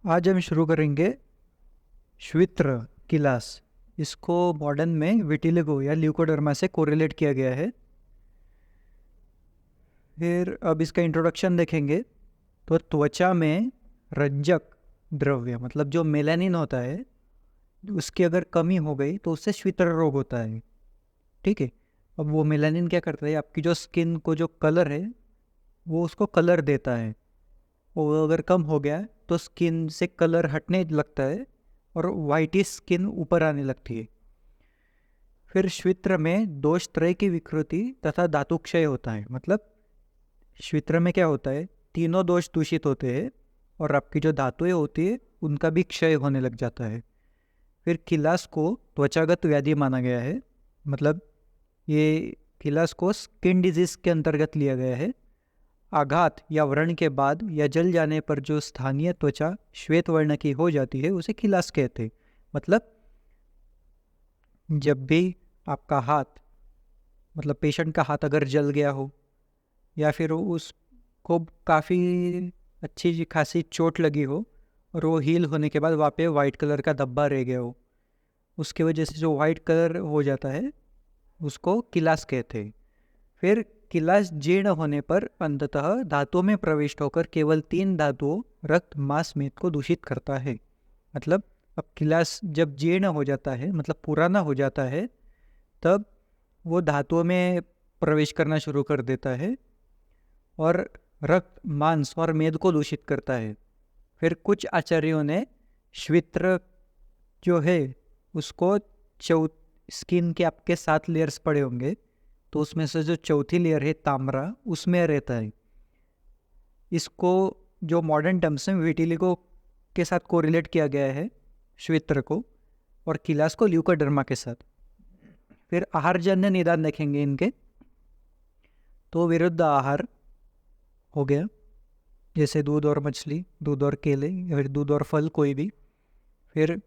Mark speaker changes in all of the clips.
Speaker 1: आज हम शुरू करेंगे श्वित्र किलास। इसको मॉडर्न में विटिलिगो या ल्यूकोडर्मा से कोरिलेट किया गया है। फिर अब इसका इंट्रोडक्शन देखेंगे तो त्वचा में रज्जक द्रव्य मतलब जो मेलानिन होता है उसकी अगर कमी हो गई तो उससे श्वित्र रोग होता है। ठीक है। अब वो मेलानिन क्या करता है, आपकी जो स्किन को जो कलर है वो उसको कलर देता है। वो अगर कम हो गया तो स्किन से कलर हटने लगता है और वाइटी स्किन ऊपर आने लगती है। फिर श्वित्र में दोष त्रय की विकृति तथा धातु क्षय होता है। मतलब श्वित्र में क्या होता है, तीनों दोष दूषित होते हैं और आपकी जो धातुएं होती है उनका भी क्षय होने लग जाता है। फिर किलास को त्वचागत व्याधि माना गया है। मतलब ये किलास को स्किन डिजीज के अंतर्गत लिया गया है। आघात या व्रण के बाद या जल जाने पर जो स्थानीय त्वचा श्वेत वर्ण की हो जाती है उसे किलास कहते हैं। मतलब जब भी आपका हाथ मतलब पेशेंट का हाथ अगर जल गया हो या फिर उसको काफ़ी अच्छी खासी चोट लगी हो और वो हील होने के बाद वहाँ पे वाइट कलर का धब्बा रह गया हो, उसकी वजह से जो वाइट कलर हो जाता है उसको किलास कहते हैं। फिर किलास जीर्ण होने पर अंततः धातुओं में प्रविष्ट होकर केवल 3 धातुओं रक्त मांस मेद को दूषित करता है। मतलब अब किलास जब जीर्ण हो जाता है मतलब पुराना हो जाता है तब वो धातुओं में प्रवेश करना शुरू कर देता है और रक्त मांस और मेद को दूषित करता है। फिर कुछ आचार्यों ने श्वित्र जो है उसको स्किन के आपके 7 लेयर्स पड़े होंगे तो उसमें से जो चौथी लेयर है ताम्रा उसमें रहता है। इसको जो मॉडर्न टर्म्स में विटिलिगो के साथ कोरिलेट किया गया है श्वित्र को, और किलास को ल्यूकोडर्मा के साथ। फिर आहारजन्य निदान देखेंगे इनके तो विरुद्ध आहार हो गया, जैसे दूध और मछली, दूध और केले या फिर दूध और फल कोई भी। फिर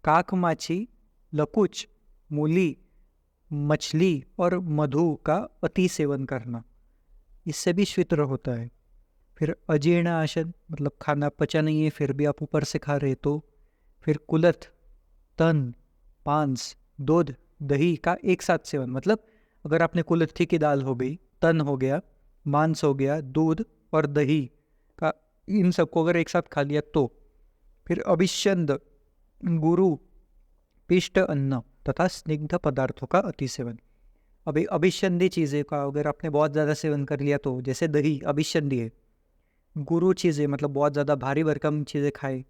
Speaker 1: काक माछी, लकुच, मूली, मछली और मधु का अति सेवन करना, इससे भी श्वित्र होता है। फिर अजीर्ण आसन मतलब खाना पचा नहीं है फिर भी आप ऊपर से खा रहे तो। फिर कुलथ, तन, पांस, दूध, दही का एक साथ सेवन। मतलब अगर आपने कुलथी की दाल हो गई, तन हो गया, मांस हो गया, दूध और दही का, इन सबको अगर एक साथ खा लिया तो। फिर अभिषंद, गुरु, पिष्ट अन्न तथा स्निग्ध पदार्थों का अति सेवन। अभी अभिषंदी चीज़ें का अगर आपने बहुत ज़्यादा सेवन कर लिया तो, जैसे दही अभिषंदी है। गुरु चीज़ें मतलब बहुत ज़्यादा भारी भरकम चीज़ें खाए।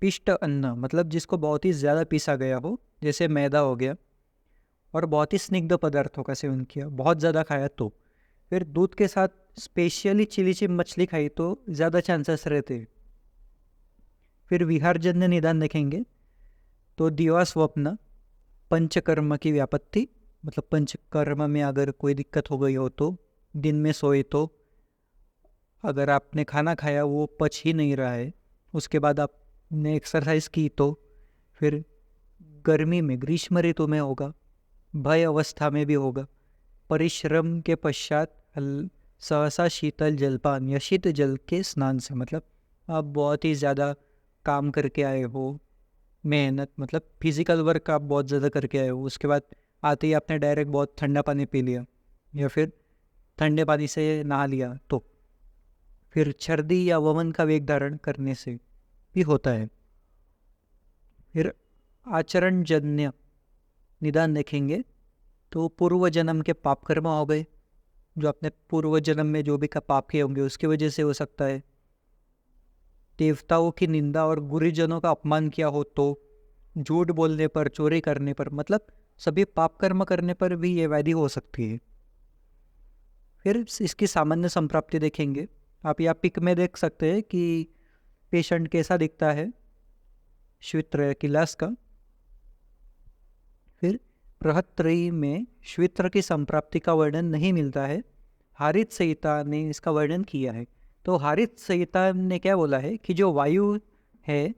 Speaker 1: पिष्ट अन्न मतलब जिसको बहुत ही ज़्यादा पीसा गया हो, जैसे मैदा हो गया। और बहुत ही स्निग्ध पदार्थों का सेवन किया, बहुत ज़्यादा खाया तो। फिर दूध के साथ स्पेशली चिली चिप मछली खाई तो ज़्यादा चांसेस रहते हैं। फिर विहारजन्य निदान देखेंगे तो दिवा स्वप्न, पंचकर्म की व्यापत्ति मतलब पंचकर्म में अगर कोई दिक्कत हो गई हो तो, दिन में सोए तो, अगर आपने खाना खाया वो पच ही नहीं रहा है, उसके बाद आपने एक्सरसाइज की तो। फिर गर्मी में, ग्रीष्म ऋतु में होगा, भय अवस्था में भी होगा, परिश्रम के पश्चात सहसा शीतल जलपान या शीत जल के स्नान से। मतलब आप बहुत ही ज़्यादा काम करके आए हो, मेहनत मतलब फिजिकल वर्क आप बहुत ज़्यादा करके आए हो, उसके बाद आते ही आपने डायरेक्ट बहुत ठंडा पानी पी लिया या फिर ठंडे पानी से नहा लिया तो। फिर छर्दी या वमन का वेग धारण करने से भी होता है। फिर आचरणजन्य निदान देखेंगे तो पूर्व जन्म के पाप कर्म हो गए, जो आपने पूर्व जन्म में जो भी का पाप किए होंगे उसकी वजह से हो सकता है। देवताओं की निंदा और गुरुजनों का अपमान किया हो तो, झूठ बोलने पर, चोरी करने पर, मतलब सभी पाप कर्म करने पर भी ये व्याधि हो सकती है। फिर इसकी सामान्य संप्राप्ति देखेंगे, आप यहाँ पिक में देख सकते हैं कि पेशेंट कैसा दिखता है श्वित्र किलास का। फिर बृहत्त्रयी में श्वित्र की संप्राप्ति का वर्णन नहीं मिलता है, हारित संहिता ने इसका वर्णन किया है। तो हारित संहिता ने क्या बोला है कि जो वायु है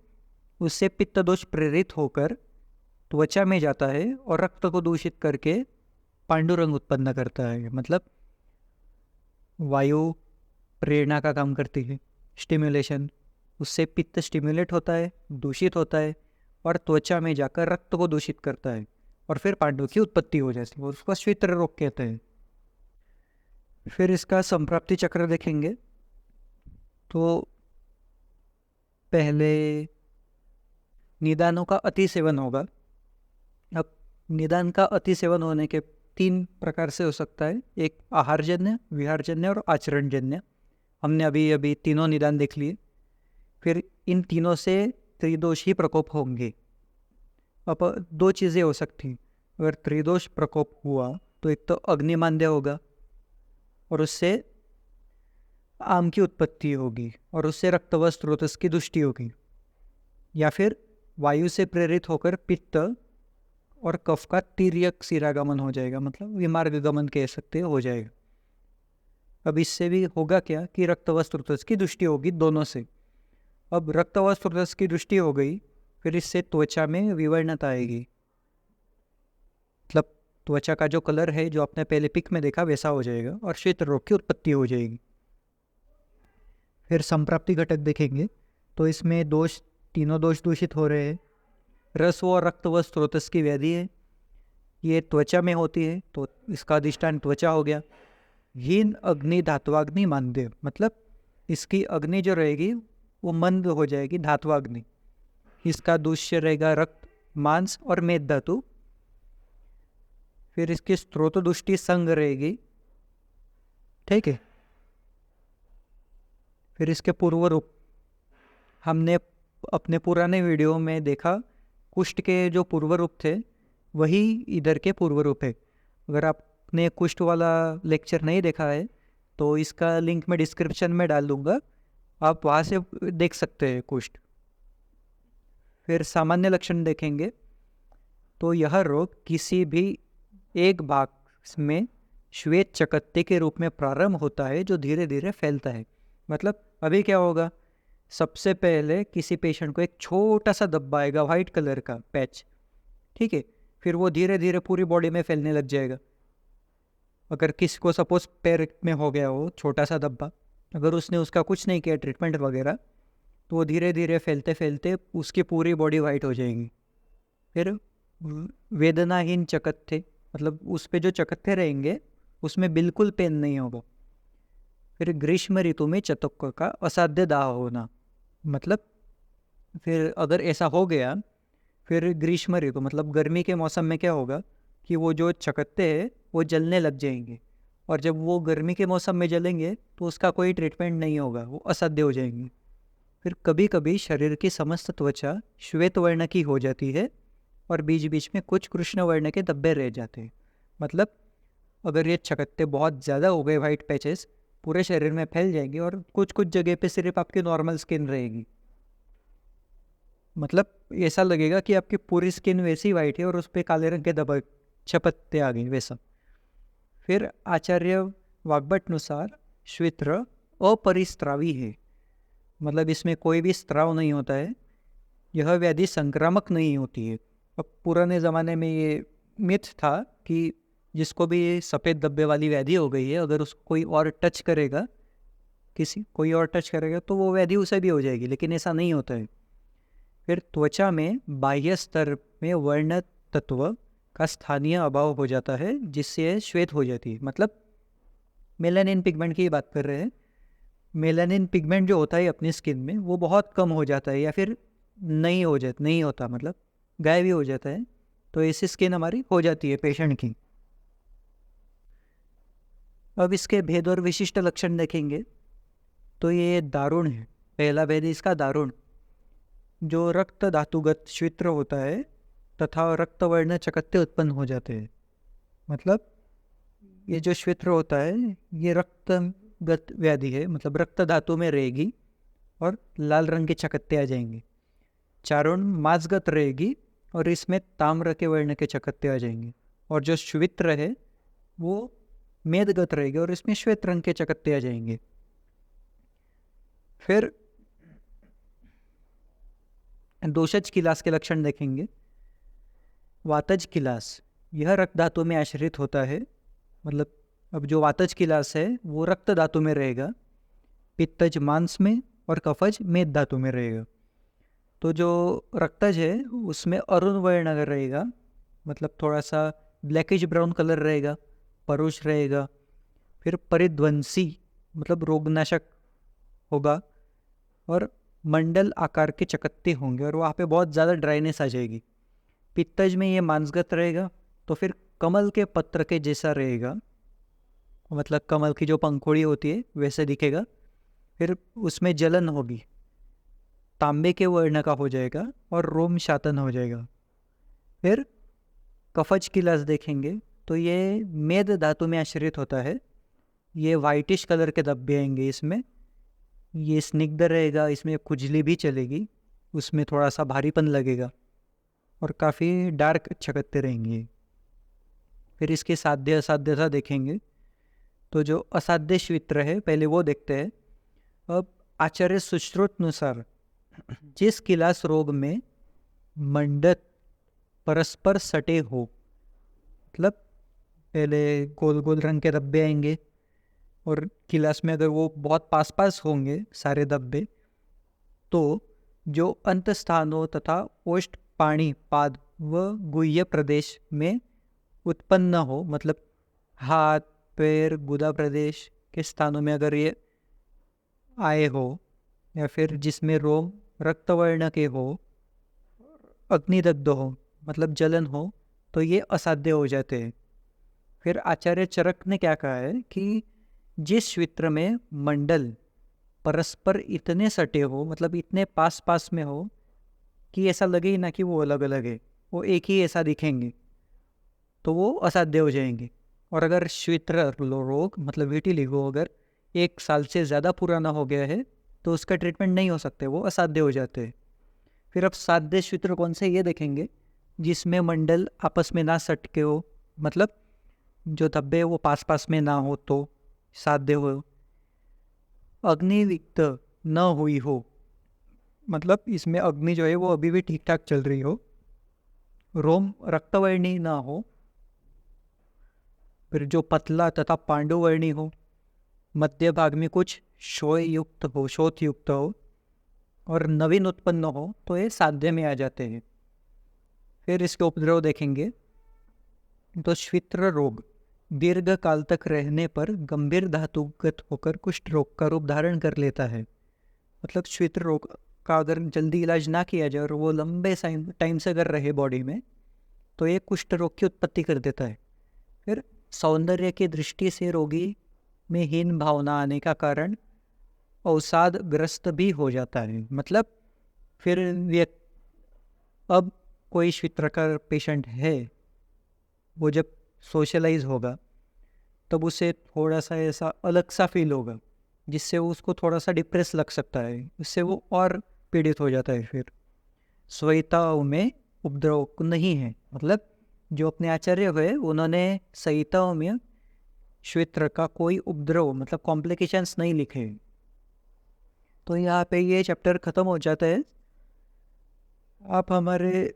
Speaker 1: उससे पित्त दोष प्रेरित होकर त्वचा में जाता है और रक्त को दूषित करके पांडुरंग उत्पन्न करता है। मतलब वायु प्रेरणा का काम करती है, स्टिमुलेशन, उससे पित्त स्टिमुलेट होता है, दूषित होता है और त्वचा में जाकर रक्त को दूषित करता है और फिर पांडु की उत्पत्ति हो जाती है, उसको श्वेत्र रोग कहते हैं। फिर इसका संप्राप्ति चक्र देखेंगे तो पहले निदानों का अति सेवन होगा। अब निदान का अति सेवन होने के 3 प्रकार से हो सकता है, एक आहारजन्य, विहारजन्य और आचरणजन्य। हमने अभी अभी तीनों निदान देख लिए। फिर इन तीनों से त्रिदोषी प्रकोप होंगे। अब 2 चीज़ें हो सकती हैं। अगर त्रिदोष प्रकोप हुआ तो एक तो अग्निमांद्य होगा और उससे आम की उत्पत्ति होगी और उससे रक्तव स्रोतस की दुष्टि होगी, या फिर वायु से प्रेरित होकर पित्त और कफ का तिर्यक शिरागमन हो जाएगा, मतलब विमार्गमन कह सकते हो जाएगा। अब इससे भी होगा क्या कि रक्तव स्रोतस की दुष्टि होगी दोनों से। अब रक्तव स्रोतस की दृष्टि हो गई, फिर इससे त्वचा में विवर्णता आएगी, मतलब त्वचा का जो कलर है जो आपने पहले पिक में देखा वैसा हो जाएगा और श्वेत रोग की उत्पत्ति हो जाएगी। फिर संप्राप्ति घटक देखेंगे तो इसमें तीनों दोष दूषित हो रहे हैं। रस व रक्त व स्रोतस की व्याधि है, ये त्वचा में होती है तो इसका अधिष्ठान त्वचा हो गया। हीन अग्नि धात्वाग्नि मांद्य, मतलब इसकी अग्नि जो रहेगी वो मंद हो जाएगी, धात्वाग्नि। इसका दूष्य रहेगा रक्त, मांस और मेद धातु। फिर इसकी स्त्रोत दुष्टि संग रहेगी, ठीक है। फिर इसके पूर्व रूप हमने अपने पुराने वीडियो में देखा, कुष्ठ के जो पूर्व रूप थे वही इधर के पूर्व रूप है। अगर आपने कुष्ठ वाला लेक्चर नहीं देखा है तो इसका लिंक मैं डिस्क्रिप्शन में डाल दूंगा, आप वहाँ से देख सकते हैं कुष्ठ। फिर सामान्य लक्षण देखेंगे तो यह रोग किसी भी एक भाग में श्वेत चकत्ते के रूप में प्रारंभ होता है जो धीरे धीरे फैलता है। मतलब अभी क्या होगा, सबसे पहले किसी पेशेंट को एक छोटा सा धब्बा आएगा वाइट कलर का पैच, ठीक है। फिर वो धीरे धीरे पूरी बॉडी में फैलने लग जाएगा। अगर किसी को सपोज पैर में हो गया हो छोटा सा धब्बा, अगर उसने उसका कुछ नहीं किया ट्रीटमेंट वगैरह, तो वो धीरे धीरे फैलते फैलते उसकी पूरी बॉडी वाइट हो जाएगी। फिर वेदनाहीन चकत्ते, मतलब उस पे जो चकत्ते रहेंगे उसमें बिल्कुल पेन नहीं होगा। फिर ग्रीष्म ऋतु में चतुक्क का असाध्य दाह होना, मतलब फिर अगर ऐसा हो गया, फिर ग्रीष्म ऋतु मतलब गर्मी के मौसम में क्या होगा कि वो जो चकत्ते हैं वो जलने लग जाएंगे, और जब वो गर्मी के मौसम में जलेंगे तो उसका कोई ट्रीटमेंट नहीं होगा, वो असाध्य हो जाएंगे। फिर कभी कभी शरीर की समस्त त्वचा श्वेत वर्ण की हो जाती है और बीच बीच में कुछ कृष्ण वर्ण के धब्बे रह जाते हैं। मतलब अगर ये चकत्ते बहुत ज़्यादा हो गए, वाइट पैचेस पूरे शरीर में फैल जाएंगे और कुछ कुछ जगह पे सिर्फ आपकी नॉर्मल स्किन रहेगी, मतलब ऐसा लगेगा कि आपकी पूरी स्किन वैसी वाइट है और उस पर काले रंग के धब्बे छपत्ते आ गए वैसा। फिर आचार्य वाग्भट अनुसार श्वेत्र अपरिस्रावी है, मतलब इसमें कोई भी स्त्राव नहीं होता है। यह व्याधि संक्रामक नहीं होती है। अब पुराने ज़माने में ये मिथ था कि जिसको भी सफ़ेद धब्बे वाली व्याधि हो गई है, अगर उसको कोई और टच करेगा, कोई और टच करेगा तो वो व्याधि उसे भी हो जाएगी, लेकिन ऐसा नहीं होता है। फिर त्वचा में बाह्य स्तर में वर्ण तत्व का स्थानीय अभाव हो जाता है जिससे श्वेत हो जाती है। मतलब मेलानिन पिगमेंट की बात कर रहे हैं। मेलानिन पिगमेंट जो होता है अपनी स्किन में वो बहुत कम हो जाता है या फिर नहीं होता, मतलब गायब ही हो जाता है। तो ऐसी स्किन हमारी हो जाती है पेशेंट की। अब इसके भेद और विशिष्ट लक्षण देखेंगे तो ये दारुण है। पहला भेद इसका दारुण, जो रक्त धातुगत श्वेत्र होता है तथा रक्तवर्ण चकत्ते उत्पन्न हो जाते हैं। मतलब ये जो श्वेत्र होता है ये रक्तगत व्याधि है, मतलब रक्त धातु में रहेगी और लाल रंग के चकत्ते आ जाएंगे। चारुण मांसगत रहेगी और इसमें ताम्र के वर्ण के चकत्ते आ जाएंगे। और जो श्वेत्र है वो मेदगत रहेगी और इसमें श्वेत रंग के चकत्ते आ जाएंगे। फिर दोषज किलास के लक्षण देखेंगे। वातज किलास यह रक्त धातु में आश्रित होता है, मतलब अब जो वातज किलास है वो रक्त धातु में रहेगा। पित्तज मांस में और कफज मेद धातु में रहेगा। तो जो रक्तज है उसमें अरुण वर्ण अगर रहेगा, मतलब थोड़ा सा ब्लैकिश ब्राउन कलर रहेगा, परुष रहेगा। फिर परिध्वंसी मतलब रोगनाशक होगा, और मंडल आकार के चकत्ते होंगे और वहाँ पे बहुत ज़्यादा ड्राइनेस आ जाएगी। पित्तज में ये मांसगत रहेगा, तो फिर कमल के पत्र के जैसा रहेगा, मतलब कमल की जो पंखुड़ी होती है वैसे दिखेगा। फिर उसमें जलन होगी, तांबे के वर्ण का हो जाएगा और रोम शातन हो जाएगा। फिर कफज की लस देखेंगे तो ये मेद धातु में आश्रित होता है। ये वाइटिश कलर के धब्बे आएंगे इसमें, ये स्निग्ध रहेगा, इसमें खुजली भी चलेगी, उसमें थोड़ा सा भारीपन लगेगा और काफ़ी डार्क चकत्ते रहेंगे। फिर इसके साध्य असाध्यता देखेंगे, तो जो असाध्य श्वित्र है पहले वो देखते हैं। अब आचार्य सुश्रुतनुसार जिस किलास रोग में मंडत परस्पर सटे हो, मतलब पहले गोल गोल रंग के धब्बे आएंगे और किलास में अगर वो बहुत पास पास होंगे सारे धब्बे, तो जो अंत स्थानों तथा ओष्ठ पाणी पाद व गुह्य प्रदेश में उत्पन्न हो, मतलब हाथ पैर गुदा प्रदेश के स्थानों में अगर ये आए हो, या फिर जिसमें रोम रक्तवर्ण के हो, अग्निदग्ध हो मतलब जलन हो, तो ये असाध्य हो जाते हैं। फिर आचार्य चरक ने क्या कहा है कि जिस श्वित्र में मंडल परस्पर इतने सटे हो, मतलब इतने पास पास में हो कि ऐसा लगे ही ना कि वो अलग अलग है, वो एक ही ऐसा दिखेंगे, तो वो असाध्य हो जाएंगे। और अगर श्वित्र रोग मतलब विटिलिगो अगर 1 साल से ज़्यादा पुराना हो गया है तो उसका ट्रीटमेंट नहीं हो सकते, वो असाध्य हो जाते हैं। फिर अब साध्य श्वित्र कौन से ये देखेंगे, जिसमें मंडल आपस में ना सटके हो, मतलब जो धब्बे वो पास पास में ना हो तो साध्य हो। अग्निविक्त न हुई हो, मतलब इसमें अग्नि जो है वो अभी भी ठीक ठाक चल रही हो। रोम रक्तवर्णी ना हो। फिर जो पतला तथा पांडुवर्णी हो, मध्य भाग में कुछ शोथ युक्त हो और नवीन उत्पन्न हो, तो ये साध्य में आ जाते हैं। फिर इसके उपद्रव देखेंगे, तो श्वित्र रोग दीर्घ काल तक रहने पर गंभीर धातुगत होकर कुष्ठ रोग का रूप धारण कर लेता है। मतलब श्वित्र रोग का अगर जल्दी इलाज ना किया जाए और वो लंबे टाइम से अगर रहे बॉडी में, तो ये कुष्ठ रोग की उत्पत्ति कर देता है। फिर सौंदर्य की दृष्टि से रोगी में हीन भावना आने का कारण अवसादग्रस्त भी हो जाता है। मतलब फिर अब कोई श्वित्र का पेशेंट है, वो जब सोशलाइज होगा तब उसे थोड़ा सा ऐसा अलग सा फील होगा, जिससे उसको थोड़ा सा डिप्रेस लग सकता है, उससे वो और पीड़ित हो जाता है। फिर संहिताओं में उपद्रव नहीं है, मतलब जो अपने आचार्य हुए उन्होंने संहिताओं में श्वित्र का कोई उपद्रव मतलब कॉम्प्लिकेशंस नहीं लिखे। तो यहाँ पे ये चैप्टर ख़त्म हो जाता है। आप हमारे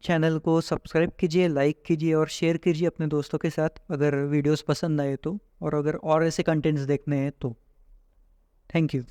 Speaker 1: चैनल को सब्सक्राइब कीजिए, लाइक कीजिए और शेयर कीजिए अपने दोस्तों के साथ अगर वीडियोस पसंद आए तो, और अगर और ऐसे कंटेंट्स देखने हैं तो। Thank you.